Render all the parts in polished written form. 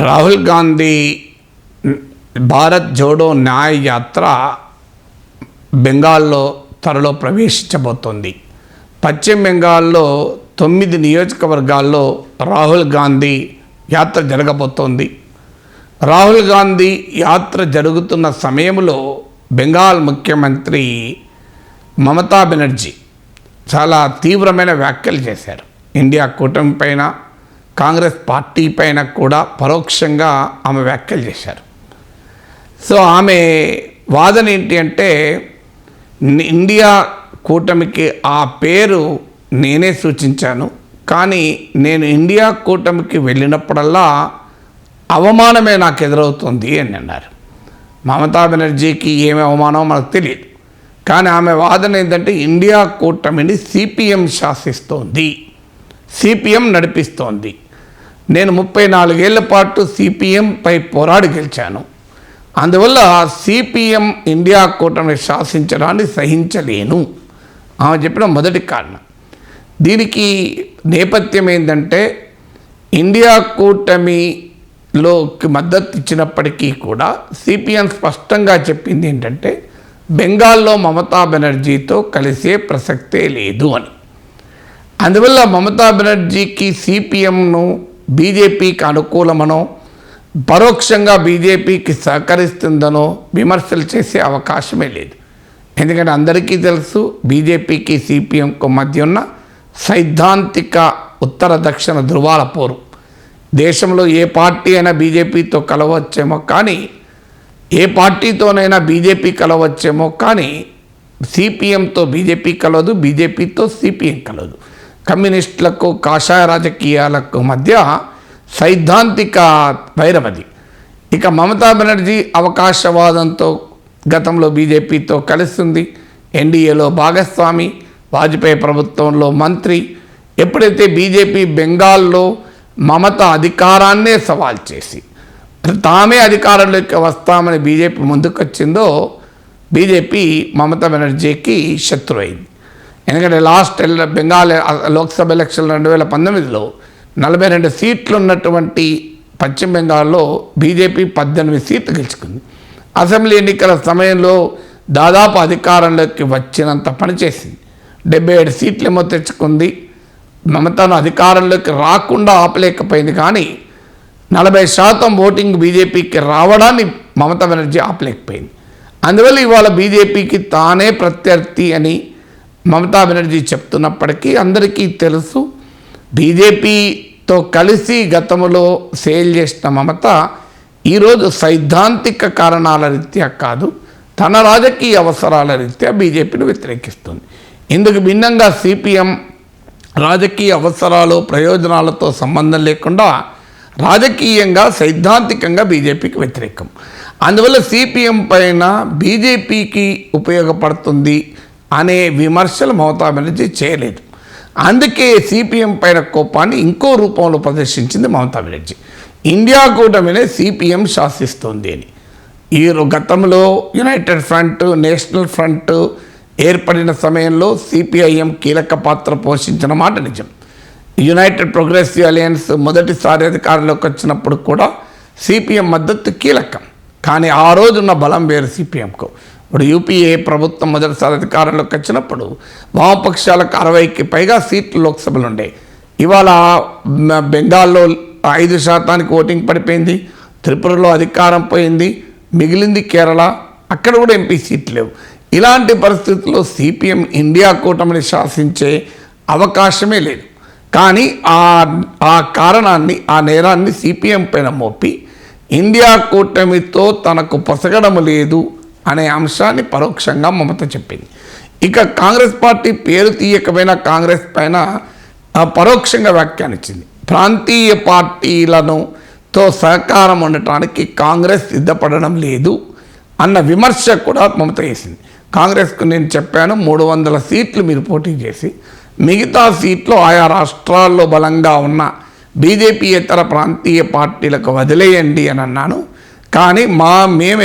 రాహుల్ గాంధీ భారత్ జోడో న్యాయ యాత్ర బెంగాల్లో త్వరలో ప్రవేశించబోతోంది. పశ్చిమ బెంగాల్లో 9 నియోజకవర్గాల్లో రాహుల్ గాంధీ యాత్ర జరగబోతోంది. రాహుల్ గాంధీ యాత్ర జరుగుతున్న సమయంలో బెంగాల్ ముఖ్యమంత్రి మమతా బెనర్జీ చాలా తీవ్రమైన వ్యాఖ్యలు చేశారు. ఇండియా కూటమి పైన, కాంగ్రెస్ పార్టీ పైన కూడా పరోక్షంగా ఆమె వ్యాఖ్యలు చేశారు. సో ఆమె వాదన ఏంటి అంటే, ఇండియా కూటమికి ఆ పేరు నేనే సూచించాను, కానీ నేను ఇండియా కూటమికి వెళ్ళినప్పుడల్లా అవమానమే నాకు ఎదురవుతుంది అని అన్నారు. మమతా బెనర్జీకి ఏమి అవమానం మనకు తెలియదు, కానీ ఆమె వాదన ఏంటంటే ఇండియా కూటమిని సిపిఎం శాసిస్తోంది, సిపిఎం నడిపిస్తోంది. నేను 34 ఏళ్ల పాటు సిపిఎంపై పోరాడి గెలిచాను, అందువల్ల సిపిఎం ఇండియా కూటమిని శాసించడాన్ని సహించలేను ఆమె చెప్పిన మొదటి కారణం. దీనికి నేపథ్యం ఏంటంటే, ఇండియా కూటమిలోకి మద్దతు ఇచ్చినప్పటికీ కూడా సిపిఎం స్పష్టంగా చెప్పింది ఏంటంటే, బెంగాల్లో మమతా బెనర్జీతో కలిసే ప్రసక్తే లేదు అని. అందువల్ల మమతా బెనర్జీకి సిపిఎంను బీజేపీకి అనుకూలమనో, పరోక్షంగా బీజేపీకి సహకరిస్తుందనో విమర్శలు చేసే అవకాశమే లేదు. ఎందుకంటే అందరికీ తెలుసు, బీజేపీకి సిపిఎంకు మధ్య ఉన్న సైద్ధాంతిక ఉత్తర దక్షిణ ధృవాల పోరు. దేశంలో ఏ పార్టీ అయినా బీజేపీతో కలవచ్చేమో, కానీ ఏ పార్టీతోనైనా బీజేపీ కలవచ్చేమో, కానీ సిపిఎంతో బీజేపీ కలవదు, బీజేపీతో సిపిఎం కలవదు. కమ్యూనిస్టులకు, కాషాయ రాజకీయాలకు మధ్య సైద్ధాంతిక వైరమది. ఇక మమతా బెనర్జీ అవకాశవాదంతో గతంలో బీజేపీతో కలిసింది, ఎన్డీఏలో భాగస్వామి, వాజ్పేయి ప్రభుత్వంలో మంత్రి. ఎప్పుడైతే బీజేపీ బెంగాల్లో మమత అధికారాన్నే సవాల్ చేసి తామే అధికారంలోకి వస్తామని బీజేపీ ముందుకొచ్చిందో, బీజేపీ మమతా బెనర్జీకి శత్రు అయింది. ఎందుకంటే లాస్ట్ బెంగాల్ లోక్సభ ఎలక్షన్ 2019లో 42 సీట్లు ఉన్నటువంటి పశ్చిమ బెంగాల్లో బీజేపీ 18 సీట్లు గెలుచుకుంది. అసెంబ్లీ ఎన్నికల సమయంలో దాదాపు అధికారంలోకి వచ్చినంత పనిచేసింది. 77 సీట్లేమో తెచ్చుకుంది. మమతాను అధికారంలోకి రాకుండా ఆపలేకపోయింది, కానీ 40% ఓటింగ్ బీజేపీకి రావడాన్ని మమతా బెనర్జీ ఆపలేకపోయింది. అందువల్ల ఇవాళ బీజేపీకి తానే ప్రత్యర్థి అని మమతా బెనర్జీ చెప్తున్నప్పటికీ అందరికీ తెలుసు, బీజేపీతో కలిసి గతంలో సేల్ చేసిన మమత ఈరోజు సైద్ధాంతిక కారణాల రీత్యా కాదు, తన రాజకీయ అవసరాల రీత్యా బీజేపీని వ్యతిరేకిస్తుంది. ఇందుకు భిన్నంగా సిపిఎం రాజకీయ అవసరాలు, ప్రయోజనాలతో సంబంధం లేకుండా రాజకీయంగా, సైద్ధాంతికంగా బీజేపీకి వ్యతిరేకం. అందువల్ల సిపిఎం పైన బీజేపీకి ఉపయోగపడుతుంది అనే విమర్శలు మమతా బెనర్జీ చేయలేదు. అందుకే సిపిఎం పైన కోపాన్ని ఇంకో రూపంలో ప్రదర్శించింది మమతా బెనర్జీ. ఇండియా కూటమినే సిపిఎం శాసిస్తుంది అని. ఈ గతంలో యునైటెడ్ ఫ్రంట్, నేషనల్ ఫ్రంట్ ఏర్పడిన సమయంలో సిపిఐఎం కీలక పాత్ర పోషించిన మాట నిజం. యునైటెడ్ ప్రోగ్రెసివ్ అలయన్స్ మొదటిసారి అధికారంలోకి వచ్చినప్పుడు కూడా సిపిఎం మద్దతు కీలకం, కానీ ఆ రోజున్న బలం వేరు సిపిఎంకు. ఇప్పుడు యూపీఏ ప్రభుత్వం మొదటిసారి అధికారంలోకి వచ్చినప్పుడు వామపక్షాలకు 60కి పైగా సీట్లు లోక్సభలో ఉండే. ఇవాళ బెంగాల్లో 5% ఓటింగ్ పడిపోయింది, త్రిపురలో అధికారం పోయింది, మిగిలింది కేరళ, అక్కడ కూడా ఎంపీ సీట్లు లేవు. ఇలాంటి పరిస్థితుల్లో సిపిఎం ఇండియా కూటమిని శాసించే అవకాశమే లేదు. కానీ ఆ కారణాన్ని, ఆ నేరాన్ని సిపిఎం పైన మోపి ఇండియా కూటమితో తనకు పొసగడం లేదు అనే అంశాన్ని పరోక్షంగా మమత చెప్పింది. ఇక కాంగ్రెస్ పార్టీ పేరు తీయకపోయినా కాంగ్రెస్ పైన పరోక్షంగా వ్యాఖ్యానించింది. ప్రాంతీయ పార్టీలతో సహకారం ఉండటానికి కాంగ్రెస్ సిద్ధపడడం లేదు అన్న విమర్శ కూడా మమత చేసింది. కాంగ్రెస్కు నేను చెప్పాను, 300 సీట్లు మీరు పోటీ చేసి మిగతా సీట్లు ఆయా రాష్ట్రాల్లో బలంగా ఉన్న బీజేపీయేతర ప్రాంతీయ పార్టీలకు వదిలేయండి అని అన్నాను. కానీ మేము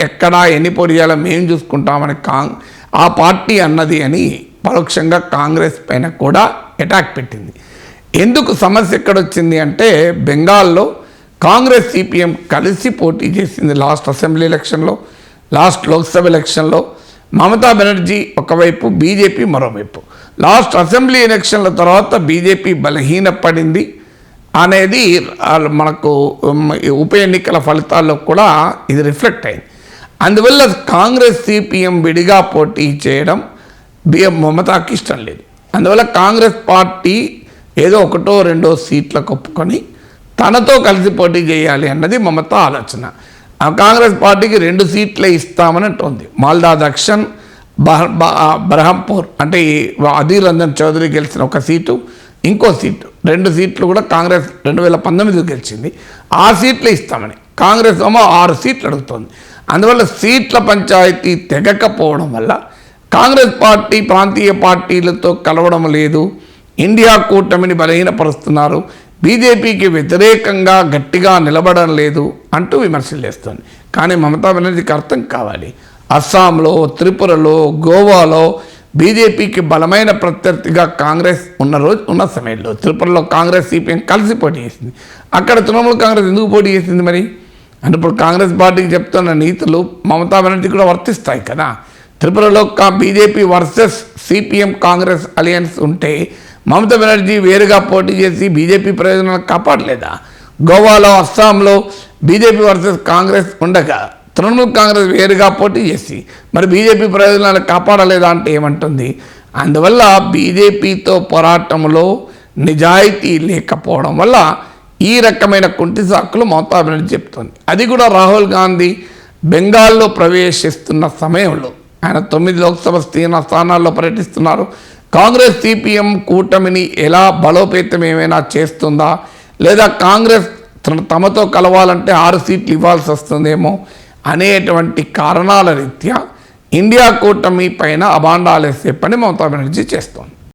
ఎక్కడ ఎన్ని పోటీ చేయాలో మేము చూసుకుంటామని ఆ పార్టీ అన్నది అని పరోక్షంగా కాంగ్రెస్ పైన కూడా అటాక్ పెట్టింది. ఎందుకు సమస్య ఎక్కడొచ్చింది అంటే, బెంగాల్లో కాంగ్రెస్ సిపిఎం కలిసి పోటీ చేసింది లాస్ట్ అసెంబ్లీ ఎలక్షన్లో, లాస్ట్ లోక్సభ ఎలక్షన్లో. మమతా బెనర్జీ ఒకవైపు, బీజేపీ మరోవైపు. లాస్ట్ అసెంబ్లీ ఎలక్షన్ల తర్వాత బీజేపీ బలహీనపడింది అనేది మనకు ఉప ఎన్నికల ఫలితాల్లో కూడా ఇది రిఫ్లెక్ట్ అయింది. అందువల్ల కాంగ్రెస్ సిపిఎం విడిగా పోటీ చేయడం మమతాకి ఇష్టం లేదు. అందువల్ల కాంగ్రెస్ పార్టీ ఏదో ఒకటో రెండో సీట్లకు ఒప్పుకొని తనతో కలిసి పోటీ చేయాలి అన్నది మమతా ఆలోచన. కాంగ్రెస్ పార్టీకి 2 సీట్లే ఇస్తామని అంటుంది. మాల్దా దక్షిణ్, బర్హంపూర్ అంటే అధీర్ రంజన్ చౌదరి గెలిచిన ఒక సీటు, ఇంకో సీటు, 2 సీట్లు కూడా కాంగ్రెస్ 2019 గెలిచింది. ఆ సీట్లే ఇస్తామని కాంగ్రెస్ ఏమో 6 సీట్లు అడుగుతుంది. అందువల్ల సీట్ల పంచాయతీ తెగకపోవడం వల్ల కాంగ్రెస్ పార్టీ ప్రాంతీయ పార్టీలతో కలవడం లేదు, ఇండియా కూటమిని బలహీనపరుస్తున్నారు, బీజేపీకి వ్యతిరేకంగా గట్టిగా నిలబడడం లేదు అంటూ విమర్శలు చేస్తుంది. కానీ మమతా బెనర్జీకి అర్థం కావాలి, అస్సాంలో, త్రిపురలో, గోవాలో బీజేపీకి బలమైన ప్రత్యర్థిగా కాంగ్రెస్ ఉన్న సమయంలో త్రిపురలో కాంగ్రెస్ సిపిఎం కలిసి పోటీ చేసింది. అక్కడ తృణమూల్ కాంగ్రెస్ ఎందుకు పోటీ చేసింది మరి అంటే ఇప్పుడు కాంగ్రెస్ పార్టీకి చెప్తున్న నీతులు మమతా బెనర్జీ కూడా వర్తిస్తాయి కదా. త్రిపురలో BJP versus CPM Congress alliance ఉంటే మమతా బెనర్జీ వేరుగా పోటీ చేసి బీజేపీ ప్రయోజనాలను కాపాడలేదా? గోవాలో, అస్సాంలో బీజేపీ వర్సెస్ కాంగ్రెస్ ఉండగా తృణమూల్ కాంగ్రెస్ వేరుగా పోటీ చేసి మరి బీజేపీ ప్రయోజనాలు కాపాడలేదా అంటే ఏమంటుంది? అందువల్ల బీజేపీతో పోరాటంలో నిజాయితీ లేకపోవడం వల్ల ఈ రకమైన కుంటి సాకులు మమతా బెనర్జీ చెప్తుంది. అది కూడా రాహుల్ గాంధీ బెంగాల్లో ప్రవేశిస్తున్న సమయంలో ఆయన 9 లోక్సభ స్థానాల్లో పర్యటిస్తున్నారు. కాంగ్రెస్ సిపిఎం కూటమిని ఎలా బలోపేతం ఏమైనా చేస్తుందా, లేదా కాంగ్రెస్ తమతో కలవాలంటే 6 సీట్లు ఇవ్వాల్సి వస్తుందేమో అనేటువంటి కారణాల రీత్యా ఇండియా కూటమి పైన అభాండాలేసే పని మమతా బెనర్జీ చేస్తోంది.